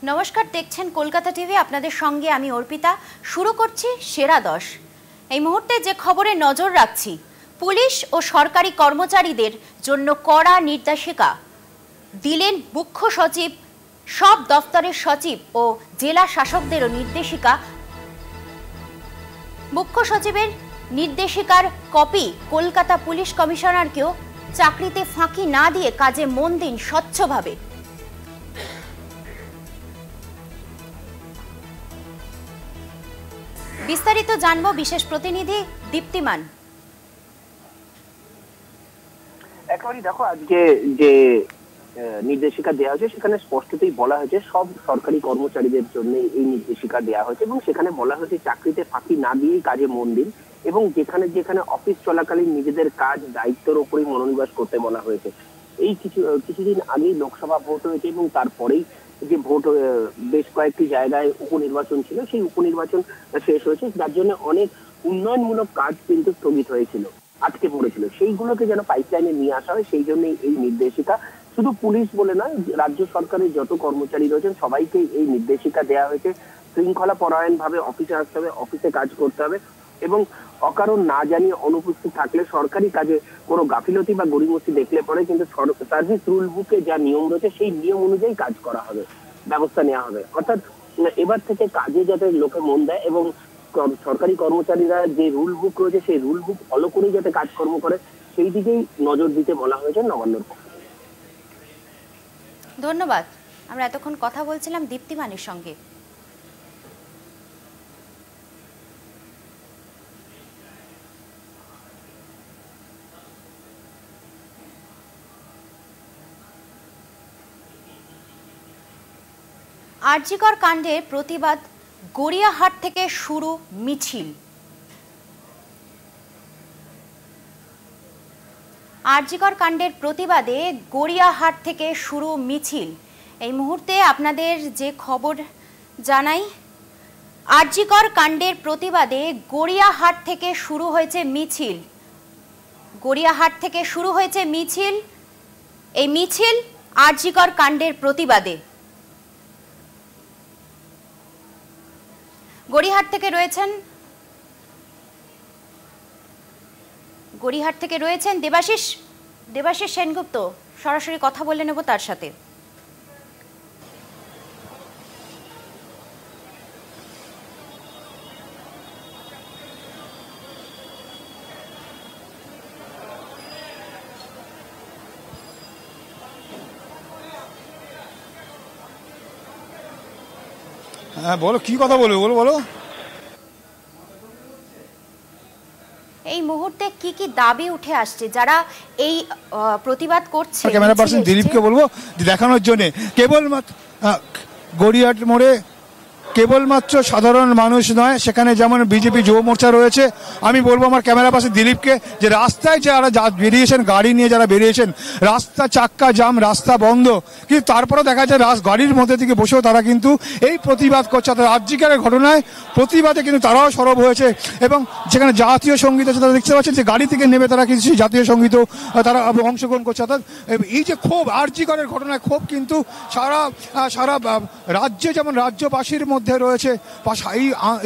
নমস্কার, দেখছেন কলকাতা টিভি। আপনাদের সঙ্গে আমি অর্পিতা। শুরু করছি সেরা 10। এই মুহূর্তে যে খবরে নজর রাখছি, পুলিশ ও সরকারি কর্মচারীদের জন্য কড়া নির্দেশিকা দিলেন মুখ্য সচিব। সব দফতরের সচিব ও জেলা শাসকদেরও নির্দেশিকা। মুখ্য সচিবের নির্দেশিকার কপি কলকাতা পুলিশ কমিশনারকেও চাকরিতে ফাঁকি না দিয়ে কাজে মন দিন স্বচ্ছভাবে। বিস্তারিত জানবো বিশেষ প্রতিনিধি দীপ্তিমান। একেবারেই দেখো, আজকে যে নির্দেশিকা দেওয়া হয়েছে সেখানে স্পষ্টতই বলা হয়েছে সব সরকারি কর্মচারীদের জন্য এই নির্দেশিকা দেওয়া হয়েছে এবং সেখানে বলা হয়েছে চাকরিতে ফাঁকি না দিয়েই কাজে মন দিন এবং যেখানে যেখানে অফিস চলাকালীন নিজেদের কাজ দায়িত্বের উপরই মনোনিবেশ করতে বলা হয়েছে। এই কিছুদিন আগেই লোকসভা ভোট হয়েছে এবং তারপরেই যে ভোট বেশ কয়েকটি জায়গায় উপনির্বাচন ছিল, সেই উপনির্বাচন শেষ হয়েছে, যার জন্য অনেক উন্নয়নমূলক কাজ কিন্তু স্থগিত হয়েছিল, আটকে পড়েছিল। সেইগুলোকে যেন পাইপলাইনে নিয়ে আসা হয়, সেই জন্যই এই নির্দেশিকা। শুধু পুলিশ বলে নয়, রাজ্য সরকারের যত কর্মচারী রয়েছেন সবাইকে এই নির্দেশিকা দেওয়া হয়েছে। শৃঙ্খলা পরায়ণ ভাবে অফিসে আসতে হবে, অফিসে কাজ করতে হবে এবং অকারণ না জানিয়ে অনুপস্থিত থাকলে, সরকারি কাজে কোনো গাফিলতি বা গড়িমসি দেখলে পরে কিন্তু সার্ভিস রুল বুকে যা নিয়ম রয়েছে সেই নিয়ম অনুযায়ী কাজ করা হবে, ব্যবস্থা নেওয়া হবে। অর্থাৎ এবার থেকে কাজে যাতে লোকে মন দেয় এবং সরকারি কর্মচারীরা যে রুল বুক রয়েছে সেই রুল বুক ফলো করেই যাতে কাজকর্ম করে, সেই দিকেই নজর দিতে বলা হয়েছে নবান্নর পক্ষে। ধন্যবাদ। আমরা এতক্ষণ কথা বলছিলাম দীপ্তিমানের সঙ্গে। আরজিকর কাণ্ডের প্রতিবাদ, গড়িয়াহাট থেকে শুরু মিছিল। আরজিকর কাণ্ডের প্রতিবাদে গড়িয়াহাট থেকে শুরু মিছিল। এই মুহূর্তে আপনাদের যে খবর জানাই, আরজিকর কাণ্ডের প্রতিবাদে গড়িয়াহাট থেকে শুরু হয়েছে মিছিল। গড়িয়াহাট থেকে শুরু হয়েছে মিছিল। এই মিছিল আরজিকর কাণ্ডের প্রতিবাদে। গড়িয়াহাট থেকে রয়েছেন দেবাশিস সেনগুপ্ত। সরাসরি কথা বলে নেব তার সাথে। হ্যাঁ বলো, কি কথা বলবে বলো। এই মুহূর্তে কি কি দাবি উঠে আসছে যারা এই প্রতিবাদ করছে? ক্যামেরা পার্সন দিলীপকে বলবো দেখানোর জন্য, কেবলমাত্র গড়িয়াহাট মোড়ে কেবলমাত্র সাধারণ মানুষ নয়, সেখানে যেমন বিজেপি যুব মোর্চা রয়েছে। আমি বলবো আমার ক্যামেরা পাশে দিলীপকে যে রাস্তায় যারা বেরিয়েছেন, গাড়ি নিয়ে যারা বেরিয়েছেন, রাস্তা চাক্কা জাম, রাস্তা বন্ধ, কিন্তু তারপরেও দেখা যায় গাড়ির মধ্যে থেকে বসেও তারা কিন্তু এই প্রতিবাদ করছে। আরজিকরের ঘটনায় প্রতিবাদে কিন্তু তারাও সরব হয়েছে এবং যেখানে জাতীয় সঙ্গীত আছে তারা দেখতে পাচ্ছেন যে গাড়ি থেকে নেমে তারা কিন্তু সেই জাতীয় সঙ্গীতও তারা অংশগ্রহণ করছে। অর্থাৎ এই যে ক্ষোভ, আরজিকরের ঘটনায় ক্ষোভ কিন্তু সারা রাজ্যে, যেমন রাজ্যবাসীর মধ্যে রয়েছে,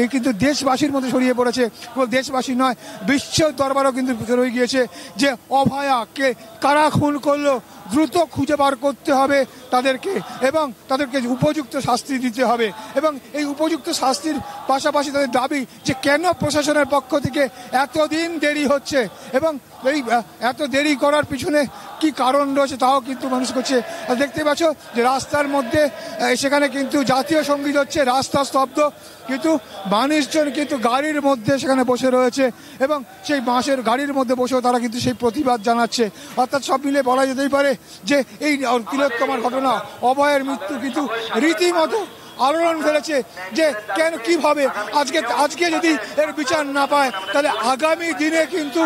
এই কিন্তু দেশবাসীর মধ্যে ছড়িয়ে পড়েছে। কেবল দেশবাসী নয়, বিশ্ব দরবারও কিন্তু রয়ে গিয়েছে যে অভয়াকে কারা খুন করলো, দ্রুত খুঁজে বার করতে হবে তাদেরকে এবং তাদেরকে উপযুক্ত শাস্তি দিতে হবে। এবং এই উপযুক্ত শাস্তির পাশাপাশি তাদের দাবি যে কেন প্রশাসনের পক্ষ থেকে এতদিন দেরি হচ্ছে এবং এই এত দেরি করার পিছনে কি কারণ রয়েছে তাও কিন্তু মানুষ করছে। দেখতে পাচ্ছ যে রাস্তার মধ্যে সেখানে কিন্তু জাতীয় সঙ্গীত হচ্ছে, রাস্তা স্তব্ধ, কিন্তু মানুষজন কিন্তু গাড়ির মধ্যে সেখানে বসে রয়েছে এবং সেই বাসের গাড়ির মধ্যে বসেও তারা কিন্তু সেই প্রতিবাদ জানাচ্ছে। অর্থাৎ সব মিলে বলা যেতেই পারে যে এই তিলোত্তমার ঘটনা, অভয়ের মৃত্যু কিন্তু রীতিমতো আলোড়ন ফেলেছে যে কেন, কিভাবে আজকে যদি এর বিচার না পায় তাহলে আগামী দিনে কিন্তু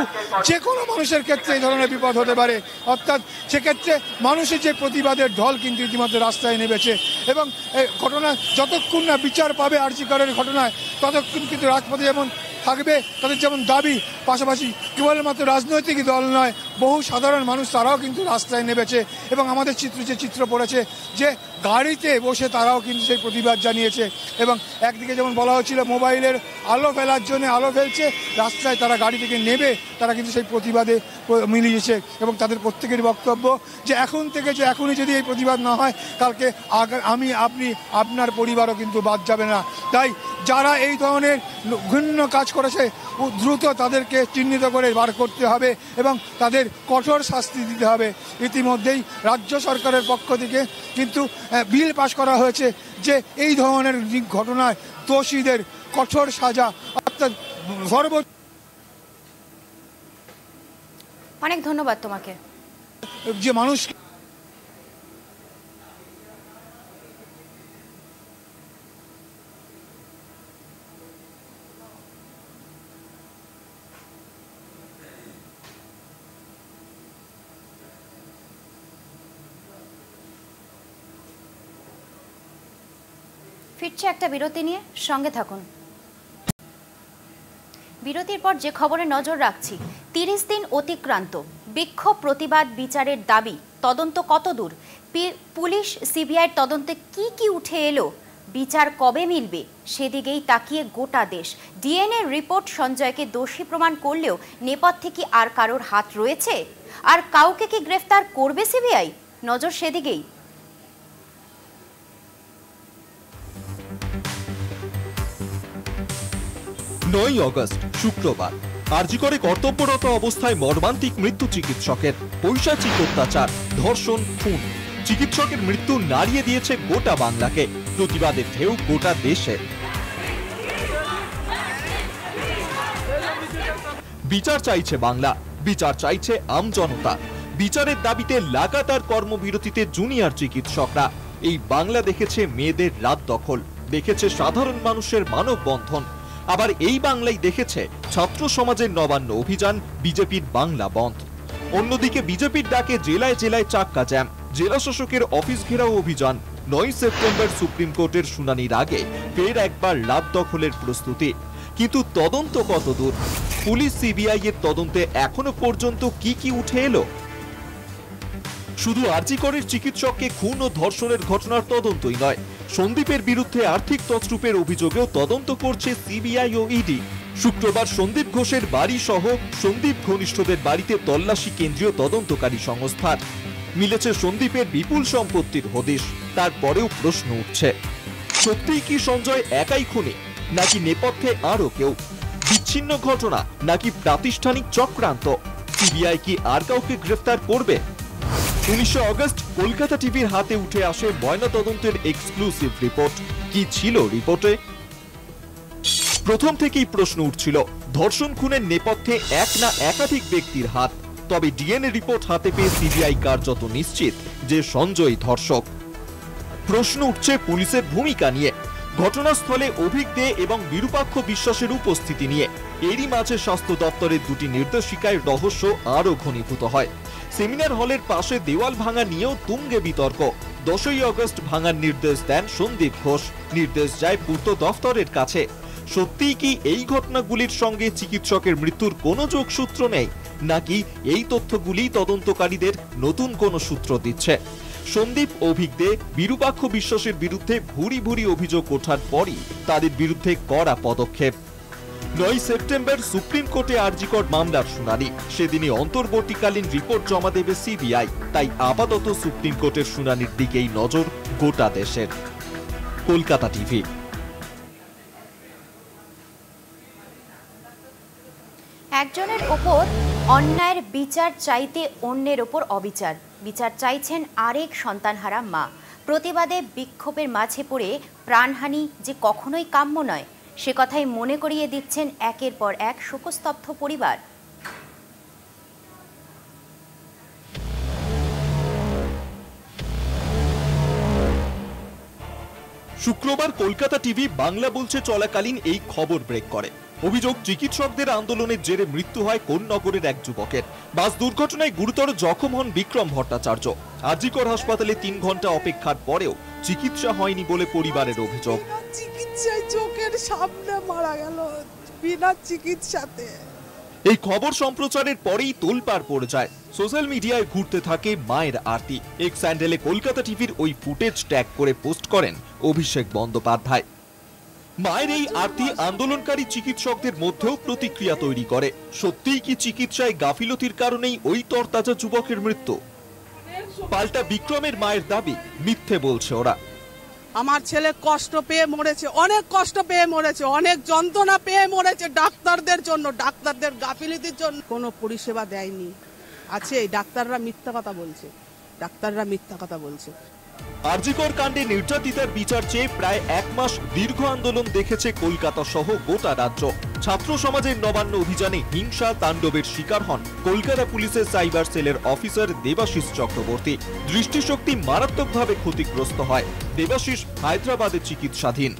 যে কোনো মানুষের ক্ষেত্রে এই ধরনের বিপদ হতে পারে। অর্থাৎ সেক্ষেত্রে মানুষের যে প্রতিবাদের ঢল কিন্তু ইতিমধ্যে রাস্তায় নেমেছে এবং এই ঘটনা যতক্ষণ না বিচার পাবে আরজিকরের ঘটনায়, ততক্ষণ কিন্তু রাজপথে যেমন থাকবে তাদের যেমন দাবি, পাশাপাশি কেবলমাত্র রাজনৈতিক দল নয়, বহু সাধারণ মানুষ তারাও কিন্তু রাস্তায় নেমেছে এবং আমাদের চিত্র পড়েছে যে গাড়িতে বসে তারাও কিন্তু সেই প্রতিবাদ জানিয়েছে। এবং একদিকে যেমন বলা হচ্ছিল মোবাইলের আলো ফেলার জন্য আলো ফেলছে, রাস্তায় তারা গাড়ি থেকে নেমে তারা কিন্তু সেই প্রতিবাদে মিলিয়েছে এবং তাদের প্রত্যেকের বক্তব্য যে এখনই যদি এই প্রতিবাদ না হয়, কালকে আমি আপনি আপনার পরিবারও কিন্তু বাদ যাবে না। তাই যারা এই ধরনের ঘৃণ্য কাজ করেছে দ্রুত তাদেরকে চিহ্নিত করে বার করতে হবে এবং তাদের কঠোর শাস্তি দিতে হবে। ইতিমধ্যেই রাজ্য সরকারের পক্ষ থেকে কিন্তু বিল পাশ করা হয়েছে যে এই ধরনের ঘটনায় দোষীদের কঠোর সাজা, অর্থাৎ অনেক ধন্যবাদ তোমাকে। যে মানুষ ফিরছে একটা বিরতি নিয়ে, সঙ্গে থাকুন। বিরতির পর যে খবরে নজর রাখছি, ৩০ দিন অতিক্রান্ত, বিক্ষোভ প্রতিবাদ বিচারের দাবি, তদন্ত কত দূর, পুলিশ সিবিআইয়ের তদন্তে কি উঠে এলো, বিচার কবে মিলবে সেদিকেই তাকিয়ে গোটা দেশ। ডিএনএ রিপোর্ট সঞ্জয়কে দোষী প্রমাণ করলেও নেপথ্যে কি আর কারোর হাত রয়েছে? আর কাউকে কি গ্রেফতার করবে সিবিআই? নজর সেদিকেই। ৯ আগস্ট শুক্রবার আরজিকরে কর্তব্যরত অবস্থায় মর্মান্তিক মৃত্যু চিকিৎসকের। পৈশাচিক অত্যাচার, ধর্ষণ, খুন। চিকিৎসকের মৃত্যু নাড়িয়ে দিয়েছে গোটা বাংলাকে। প্রতিবাদের ঢেউ গোটা দেশে। বিচার চাইছে বাংলা, বিচার চাইছে আমজনতা। বিচারের দাবিতে লাগাতার কর্মবিরতিতে জুনিয়র চিকিৎসকরা। এই বাংলা দেখেছে মেয়েদের রাত দখল, দেখেছে সাধারণ মানুষের মানববন্ধন। আবার এই বাংলাই দেখেছে ছাত্র সমাজের নবান্ন অভিযান, বিজেপির বাংলা বন্ধ। অন্যদিকে বিজেপির ডাকে জেলায় জেলায় চাক্কা জ্যাম, জেলা শাসকের অফিস ঘেরাও অভিযান। ৯ সেপ্টেম্বর সুপ্রিম কোর্টের শুনানির আগে ফের একবার রাত দখলের প্রস্তুতি। কিন্তু তদন্ত কত দূর? পুলিশ সিবিআই এর তদন্তে এখনো পর্যন্ত কি উঠে এলো? শুধু আরজিকরের চিকিৎসককে খুন ও ধর্ষণের ঘটনার তদন্তই নয়, সন্দীপের বিরুদ্ধে আর্থিক তছরূপের অভিযোগেও তদন্ত করছে সিবিআই ও ইডি। শুক্রবার সন্দীপ ঘোষের বাড়ি সহ সন্দীপ ঘনিষ্ঠদের বাড়িতে তল্লাশি কেন্দ্রীয় তদন্তকারী সংস্থার। মিলেছে সন্দীপের বিপুল সম্পত্তির হদিশ। তারপরেও প্রশ্ন উঠছে, সত্যিই কি সঞ্জয় একাই খুনি, নাকি নেপথ্যে আরও কেউ? বিচ্ছিন্ন ঘটনা নাকি প্রাতিষ্ঠানিক চক্রান্ত? সিবিআই কি আর কাউকে গ্রেফতার করবে? 19 আগস্ট কলকাতা টিভির হাতে উঠে আসে ময়নাতদন্তের এক্সক্লুসিভ রিপোর্ট। কি ছিল রিপোর্টে? প্রথম থেকেই প্রশ্ন উঠছিল, ধর্ষণ খুনের নেপথ্যে এক না একাধিক ব্যক্তির হাত। তবে ডিএনএ রিপোর্ট হাতে পেয়ে সিবিআই কার্যত নিশ্চিত যে সঞ্জয় ধর্ষক। প্রশ্ন উঠছে পুলিশের ভূমিকা নিয়ে, ঘটনাস্থলে অভিজ্ঞ এবং বিরূপাক্ষ বিশ্বাসের উপস্থিতি নিয়ে। এরই মাঝে স্বাস্থ্য দপ্তরের দুটি নির্দেশিকায় রহস্য আরও ঘনীভূত হয়। সেমিনার হলের পাশে দেওয়াল ভাঙা নিয়েও তুঙ্গে বিতর্ক। 10ই আগস্ট ভাঙার নির্দেশ দেন সন্দীপ ঘোষ, নির্দেশ যায় পূর্ত দফতরের কাছে। সত্যিই কি এই ঘটনাগুলির সঙ্গে চিকিৎসকের মৃত্যুর কোনো যোগসূত্র নেই, নাকি এই তথ্যগুলি তদন্তকারীদের নতুন কোনো সূত্র দিচ্ছে? সন্দীপ অভিজ্ঞ বিরূপাক্ষ বিশ্বাসের বিরুদ্ধে ভুরি অভিযোগ ওঠার পরই তাদের বিরুদ্ধে কড়া পদক্ষেপ। 9 সেপ্টেম্বর সুপ্রিম কোর্টে আরজিকর মামলার শুনানি। সেদিনই অন্তর্বর্তীকালীন রিপোর্ট জমা দেবে সিবিআই। তাই আপাতত সুপ্রিম কোর্টের শুনানির দিকেই নজর গোটা দেশের। কলকাতা টিভি। একজনের ওপর অন্যায়ের বিচার চাইতে অন্যের ওপর অবিচার। বিচার চাইছেন আরেক সন্তানহারা মা। প্রতিবাদে বিক্ষোভের মাঝে পড়ে প্রাণহানি যে কখনোই কাম্য নয়, সে কথাই মনে করিয়ে দিচ্ছেন একের পর এক শোকস্তব্ধ পরিবার। শুক্রবার কলকাতা টিভি বাংলা বলছে চলাকালীন এই খবর ব্রেক করে। অভিযোগ, চিকিৎসকদের আন্দোলনের জেরে মৃত্যু হয় কোন নগরের এক যুবকের। বাস দুর্ঘটনায় গুরুতর জখম হন বিক্রম ভট্টাচার্য। আরজিকর হাসপাতালে 3 ঘন্টা অপেক্ষার পরেও চিকিৎসা হয়নি বলে পরিবারের অভিযোগ। চিকিৎসায় চোখের সামনে মারা গেল, বিনা চিকিৎসাতে। এই খবর সম্প্রচারের পরেই তোলপাড় পড়ে যায়, সোশ্যাল মিডিয়ায় ঘুরতে থাকে মায়ের আরতি। এক্স হ্যান্ডেলে কলকাতা টিভির ওই ফুটেজ ট্যাগ করে পোস্ট করেন অভিষেক বন্দ্যোপাধ্যায়। মায়ের এই আরতি আন্দোলনকারী চিকিৎসকদের মধ্যেও প্রতিক্রিয়া তৈরি করে। সত্যিই কি চিকিৎসায় গাফিলতির কারণেই ওই তরতাজা যুবকের মৃত্যু? পাল্টা বিক্রমের মায়ের দাবি, মিথ্যে বলছে ওরা। আমার ছেলে কষ্ট পেয়ে মরেছে, অনেক কষ্ট পেয়ে মরেছে, অনেক যন্ত্রণা পেয়ে মরেছে ডাক্তারদের জন্য, ডাক্তারদের গাফিলতির জন্য। কোনো পরিষেবা দেয়নি। আছে ডাক্তাররা মিথ্যা কথা বলছে, ডাক্তাররা মিথ্যা কথা বলছে। আরজিকর কাণ্ডে নির্যাতিতার বিচার চেয়ে প্রায় 1 মাস দীর্ঘ আন্দোলন দেখেছে কলকাতা সহ গোটা রাজ্য। ছাত্র সমাজের নবান্ন অভিযানে হিংসা তাণ্ডবের শিকার হন কলকাতা পুলিশের সাইবার সেলের অফিসার দেবাশিস চক্রবর্তী। দৃষ্টিশক্তি মারাত্মকভাবে ক্ষতিগ্রস্ত হয়। দেবাশিস হায়দ্রাবাদে চিকিৎসাধীন।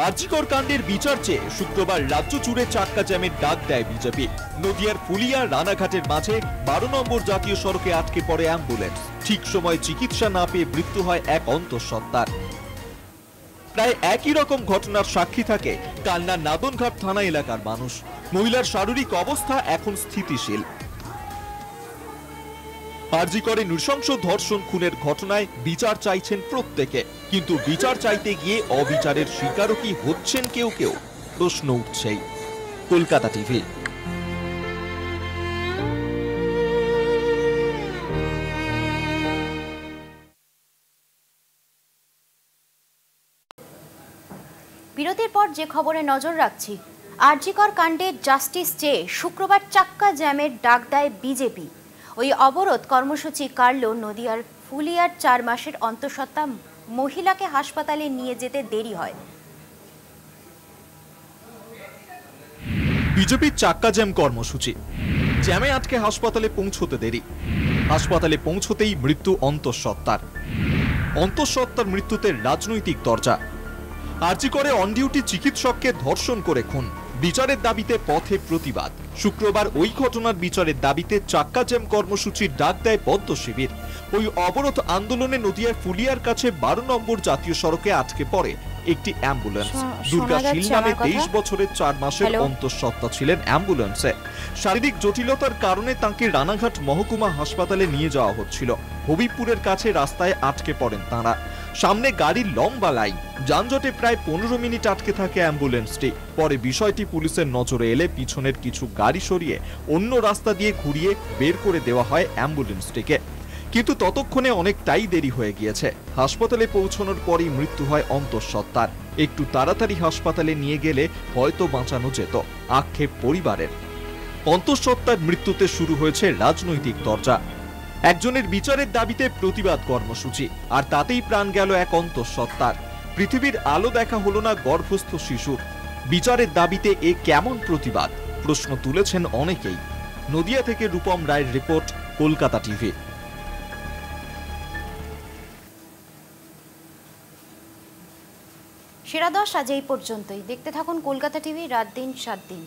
আরজিকর কাণ্ডের বিচার চেয়ে শুক্রবার রাজ্য জুড়ে চাক্কা জ্যামের ডাক দেয় বিজেপি। নদিয়ার ফুলিয়া রানাঘাটের মাঝে 12 নম্বর জাতীয় সড়কে আটকে পড়ে অ্যাম্বুলেন্স। ঠিক সময় চিকিৎসা না পেয়ে মৃত্যু হয় এক অন্তঃসত্ত্বার। প্রায় একই রকম ঘটনার সাক্ষী থাকে কালনার নাদনঘাট থানা এলাকার মানুষ। মহিলার শারীরিক অবস্থা এখন স্থিতিশীল। আরজিকরে নৃশংস ধর্ষণ খুনের ঘটনায় বিচার চাইছেন প্রত্যেকে, কিন্তু বিচার চাইতে গিয়ে অবিচারের শিকারও কি হচ্ছেন কেউ কেউ? প্রশ্ন উঠছেই। কলকাতা টিভি। বিরতির পর যে খবরে নজর রাখছি, আরজিকর কাণ্ডে জাস্টিস চেয়ে শুক্রবার চাক্কা জ্যামের ডাক দেয় বিজেপি। ওই অবরোধ কর্মসূচি কাটল নদিয়ার ফুলিয়ার 4 মাসের অন্তঃসত্ত্বা মহিলাকে হাসপাতালে নিয়ে যেতে দেরি হয়। বিজেপির চাক্কা জ্যাম কর্মসূচি, জ্যামে আটকে হাসপাতালে পৌঁছতে দেরি। হাসপাতালে পৌঁছতেই মৃত্যু অন্তঃসত্ত্বার। অন্তঃসত্ত্বার মৃত্যুতে রাজনৈতিক দরজা। আরজিকরে অন ডিউটি চিকিৎসককে ধর্ষণ করে খুন, বিচারের দাবিতে পথে প্রতিবাদ। শুক্রবার ওই ঘটনার বিচারের দাবিতে চাক্কা জ্যাম কর্মসূচির ডাক দেয় পদ্ম শিবির। ওই অবরোধ আন্দোলনে নদিয়ার ফুলিয়ার কাছে 12 নম্বর জাতীয় সড়কে আটকে পড়ে একটি অ্যাম্বুলেন্স। দুর্গা শীল নামে 23 বছরের 4 মাসের অন্তঃসত্ত্বা ছিলেন অ্যাম্বুলেন্সে। শারীরিক জটিলতার কারণে তাঁকে রানাঘাট মহকুমা হাসপাতালে নিয়ে যাওয়া হচ্ছিল। হবিপুরের কাছে রাস্তায় আটকে পড়েন তাঁরা। সামনে গাড়ির লম্বা লাইন, যানজটে প্রায় 15 মিনিট আটকে থাকে অ্যাম্বুলেন্সটি। পরে বিষয়টি পুলিশের নজরে এলে পিছনের কিছু গাড়ি সরিয়ে অন্য রাস্তা দিয়ে ঘুরিয়ে বের করে দেওয়া হয় অ্যাম্বুলেন্সটিকে। কিন্তু ততক্ষণে অনেকটাই দেরি হয়ে গিয়েছে। হাসপাতালে পৌঁছানোর পরই মৃত্যু হয় অন্তঃসত্ত্বার। একটু তাড়াতাড়ি হাসপাতালে নিয়ে গেলে হয়তো বাঁচানো যেত, আক্ষেপ পরিবারের। অন্তঃসত্ত্বার মৃত্যুতে শুরু হয়েছে রাজনৈতিক দরজা। একজনের বিচারের দাবিতে প্রতিবাদ কর্মসূচি, আর তাতেই প্রাণ গেল এক অন্তঃসত্ত্বার। পৃথিবীর আলো দেখা হলো না গর্ভস্থ শিশুর। বিচারের দাবিতে এ কেমন প্রতিবাদ? প্রশ্ন তুলেছেন অনেকেই। নদিয়া থেকে রূপম রায়ের রিপোর্ট, কলকাতা টিভি। সেরা 10 আজ এই পর্যন্তই। দেখতে থাকুন কলকাতা টিভি, রাত দিন 7 দিন।